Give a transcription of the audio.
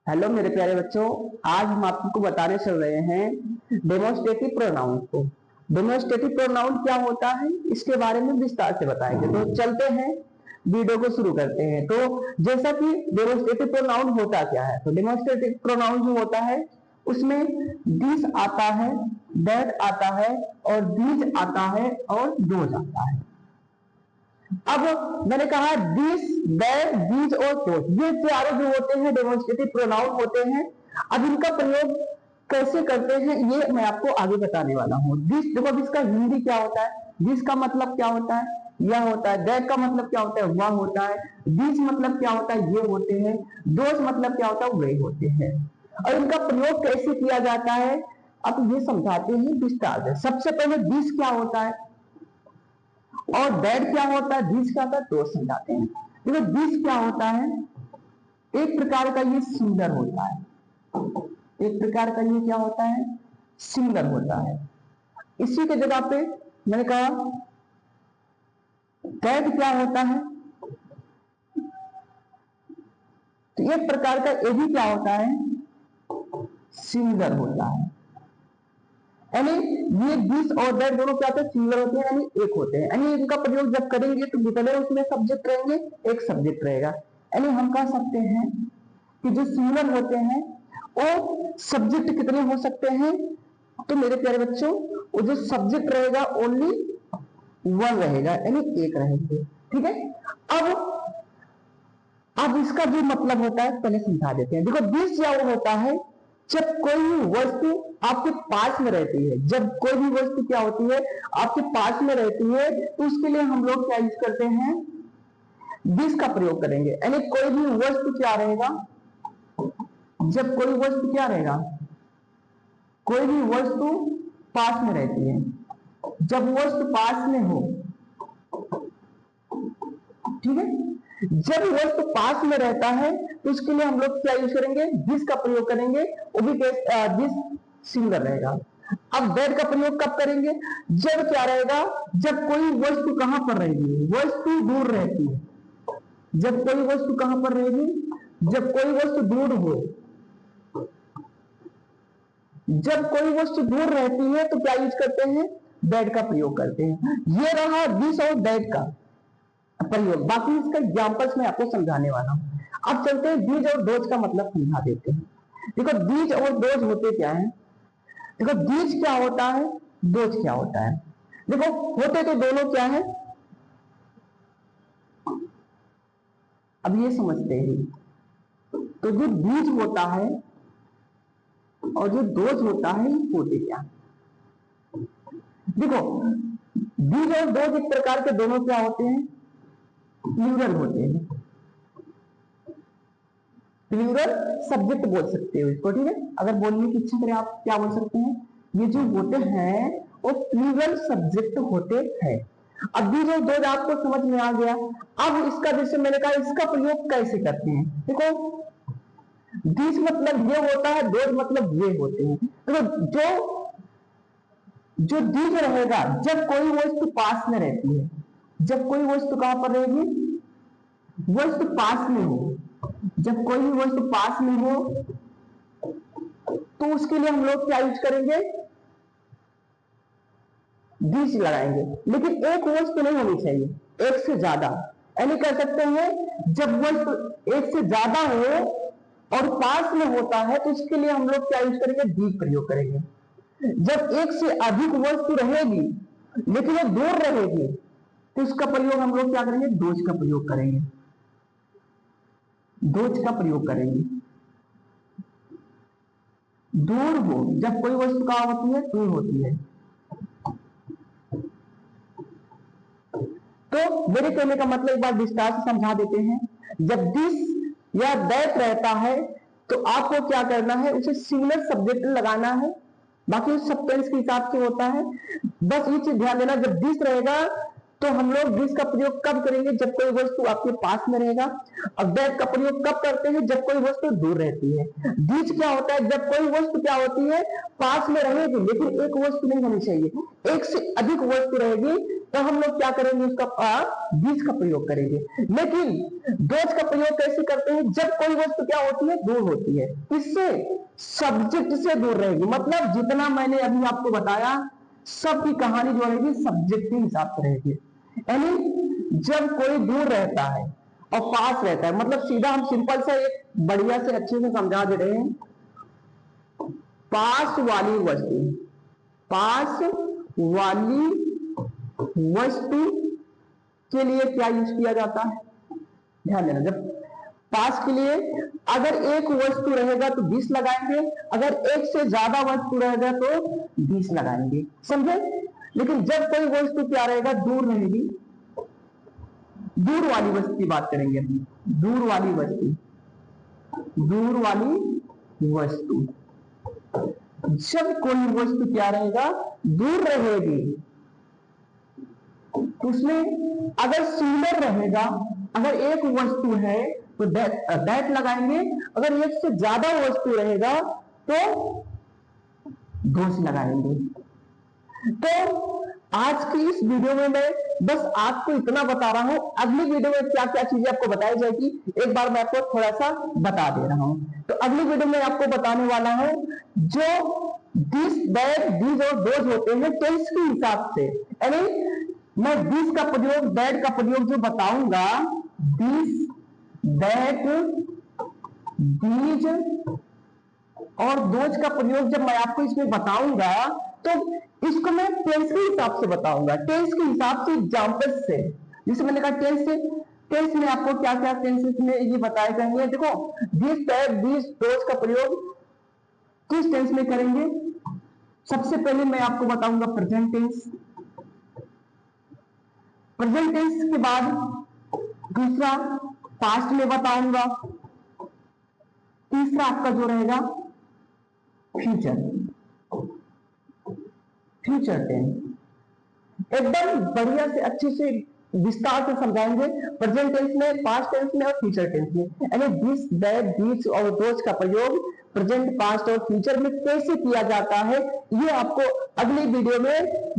Hello मेरे प्यारे बच्चों, आज हम आपको बताने चल रहे हैं डेमोस्ट्रेटिव प्रोनाउन को। डेमोस्ट्रेटिव प्रोनाउन क्या होता है इसके बारे में विस्तार से बताएंगे। तो चलते हैं, वीडियो को शुरू करते हैं। तो जैसा कि डेमोस्ट्रेटिव प्रोनाउन होता क्या है, तो डेमोस्ट्रेटिव प्रोनाउन जो होता है उसमें दिस आता है, दैट आता है और दीज आता है और दोज आता है। अब मैंने कहा दिस, दैट, दीज और दोज, ये चारों जो होते हैं डेमोन्स्ट्रेटिव प्रोनाउन होते हैं। अब इनका प्रयोग कैसे करते हैं ये मैं आपको आगे बताने वाला हूं। दिस देखो, इसका हिंदी क्या होता है, दिस का मतलब क्या होता है, यह होता है। दैट का मतलब क्या होता है, वह होता है। दीज मतलब क्या होता है, ये होते हैं। दोज मतलब क्या होता है, वे होते हैं। और इनका प्रयोग कैसे किया जाता है अब ये समझाते हैं विस्तार से। सबसे पहले दिस क्या होता है और दैट क्या होता है, दिस क्या होता है, तो समझाते हैं। देखो दिस क्या होता है, एक प्रकार का ये सिंगुलर होता है। एक प्रकार का ये क्या होता है, सिंगुलर होता है। इसी के जगह पे मैंने कहा दैट क्या होता है, तो एक प्रकार का ये भी क्या होता है, सिंगुलर होता है। यानी ये दिस और दैट दोनों क्या होते हैं, सिंगुलर होते हैं, यानी एक होते हैं। यानी इनका प्रयोग जब करेंगे तो कितने उसमें सब्जेक्ट रहेंगे, एक सब्जेक्ट रहेगा। यानी हम कह सकते हैं कि जो सिंगुलर होते हैं वो सब्जेक्ट कितने हो सकते हैं, तो मेरे प्यारे बच्चों वो जो सब्जेक्ट रहेगा ओनली वन रहेगा, यानी एक रहेंगे। ठीक है। अब इसका जो मतलब होता है पहले समझा देते हैं। देखो दिस क्या होता है, जब कोई भी वस्तु आपके पास में रहती है, जब कोई भी वस्तु क्या होती है आपके पास में रहती है, तो उसके लिए हम लोग क्या यूज करते हैं, दिस का प्रयोग करेंगे। यानी कोई भी वस्तु क्या रहेगा, जब कोई वस्तु क्या रहेगा, कोई भी वस्तु पास में रहती है, जब वस्तु पास में हो, ठीक है, जब वस्तु पास में रहता है तो उसके लिए हम लोग क्या यूज करेंगे, दिस का प्रयोग करेंगे। वो भी दिस सिंगुलर रहेगा। अब दैट का प्रयोग कब करेंगे, जब क्या रहेगा, जब कोई वस्तु कहां पर रहेगी, वस्तु दूर रहती है। जब कोई वस्तु कहां पर रहेगी, जब कोई वस्तु दूर हो, जब कोई वस्तु दूर रहती है तो क्या यूज करते हैं, दैट का प्रयोग करते हैं। ये रहा दिस और दैट का प्रयोग। बाकी इसका एग्जांपल्स मैं आपको समझाने वाला हूं। अब चलते हैं दीज और दोज का मतलब समझा देते हैं। देखो दीज और दोज होते क्या है, देखो दीज क्या होता है, दोज क्या होता है। देखो होते तो दोनों क्या है, अब ये समझते हैं। तो जो दीज होता है और जो दोज होता है ये होते क्या, देखो दीज और दोज एक प्रकार के दोनों क्या होते हैं, प्लूरल होते हैं। प्लूरल सब्जेक्ट बोल सकते हो इसको, ठीक है। अगर बोलने की इच्छा करें आप क्या बोल सकते हैं, ये जो होते हैं वो प्लूरल सब्जेक्ट होते हैं। अब दीज और दोज आपको समझ में आ गया। अब इसका जैसे मैंने कहा इसका प्रयोग कैसे करते हैं, देखो दिस मतलब ये होता है, दोज मतलब ये होते हैं। तो जो दीज रहेगा जब कोई वस्तु पास में रहती है, जब कोई वस्तु कहां पर रहेगी, वस्तु पास में हो, जब कोई भी वस्तु पास में हो तो उसके लिए हम लोग क्या यूज करेंगे, दिस लगाएंगे। लेकिन एक वस्तु नहीं होनी चाहिए, एक से ज्यादा। यानी कह सकते हैं जब वस्तु एक से ज्यादा हो और पास में होता है तो उसके लिए हम लोग क्या यूज करेंगे, दिस प्रयोग करेंगे। जब एक से अधिक वस्तु रहेगी लेकिन वो दूर रहेगी तो उसका प्रयोग हम लोग क्या करेंगे, दोज का प्रयोग करेंगे। दोज का प्रयोग करेंगे। दूर हो, जब कोई वस्तु कहां होती है, दूर होती है। तो मेरे कहने का मतलब एक बार विस्तार से समझा देते हैं। जब दिस या दैट रहता है तो आपको क्या करना है, उसे सिंगुलर सब्जेक्ट लगाना है। बाकी उस सब टेंस के हिसाब से होता है। बस ये चीज ध्यान देना, जब दिस रहेगा तो हम लोग दिस का प्रयोग कब करेंगे, जब कोई वस्तु आपके पास में रहेगा। और दैट का प्रयोग कब करते हैं, जब कोई वस्तु दूर रहती है। दिस क्या होता है, जब कोई वस्तु क्या होती है, पास में रहेगी लेकिन एक वस्तु नहीं होनी चाहिए, एक से अधिक वस्तु रहेगी तो हम लोग क्या करेंगे, उसका बीज का प्रयोग करेंगे। लेकिन डोज का प्रयोग कैसे करते हैं, जब कोई वस्तु क्या होती है, दूर होती है, किससे, सब्जेक्ट से दूर रहेगी। मतलब जितना मैंने अभी आपको बताया, सबकी कहानी जो रहेगी सब्जेक्ट के हिसाब से रहेगी। यानी जब कोई दूर रहता है और पास रहता है, मतलब सीधा हम सिंपल सा एक बढ़िया से अच्छे से समझा दे रहे हैं। पास वाली वस्तु, पास वाली वस्तु के लिए क्या यूज किया जाता है, ध्यान देना। जब पास के लिए अगर एक वस्तु रहेगा तो 20 लगाएंगे, अगर एक से ज्यादा वस्तु रहेगा तो 20 लगाएंगे, समझे। लेकिन जब कोई वस्तु क्या रहेगा, दूर रहेगी, दूर वाली वस्तु की बात करेंगे अभी। दूर वाली वस्तु, दूर वाली वस्तु, जब कोई वस्तु क्या रहेगा, दूर रहेगी, उसमें अगर सिमिलर रहेगा, अगर एक वस्तु है तो दैट लगाएंगे, अगर एक से ज्यादा वस्तु रहेगा तो दोष लगाएंगे। तो आज की इस वीडियो में मैं बस आपको इतना बता रहा हूं, अगली वीडियो में क्या क्या चीजें आपको बताई जाएगी एक बार मैं आपको थोड़ा सा बता दे रहा हूं। तो अगली वीडियो में आपको बताने वाला हूं जो दिस, दैट, दीज और दोज होते हैं टेंस के हिसाब से। यानी मैं दिस का प्रयोग, दैट का प्रयोग जो बताऊंगा, दिस, दैट, दीज और दोज का प्रयोग जब मैं आपको इसमें बताऊंगा तो इसको मैं टेंस के हिसाब से बताऊंगा, टेंस के हिसाब से, एग्जाम्पल से। जैसे मैंने कहा टेंस से, टेंस में आपको क्या क्या टेंसेस में ये बताए जाएंगे। देखो, दिस, दैट, दीज, दोज का प्रयोग किस टेंस में करेंगे। सबसे पहले मैं आपको बताऊंगा प्रेजेंट टेंस, प्रेजेंट टेंस के बाद दूसरा पास्ट में बताऊंगा, तीसरा आपका जो रहेगा फ्यूचर, फ्यूचर टेंस। एकदम बढ़िया से अच्छे से विस्तार से समझाएंगे प्रेजेंट टेंस में, पास्ट टेंस में और फ्यूचर टेंस में। यानी दिस, दैट, दीज और दोज का प्रयोग प्रेजेंट, पास्ट और फ्यूचर में कैसे किया जाता है, ये आपको अगली वीडियो में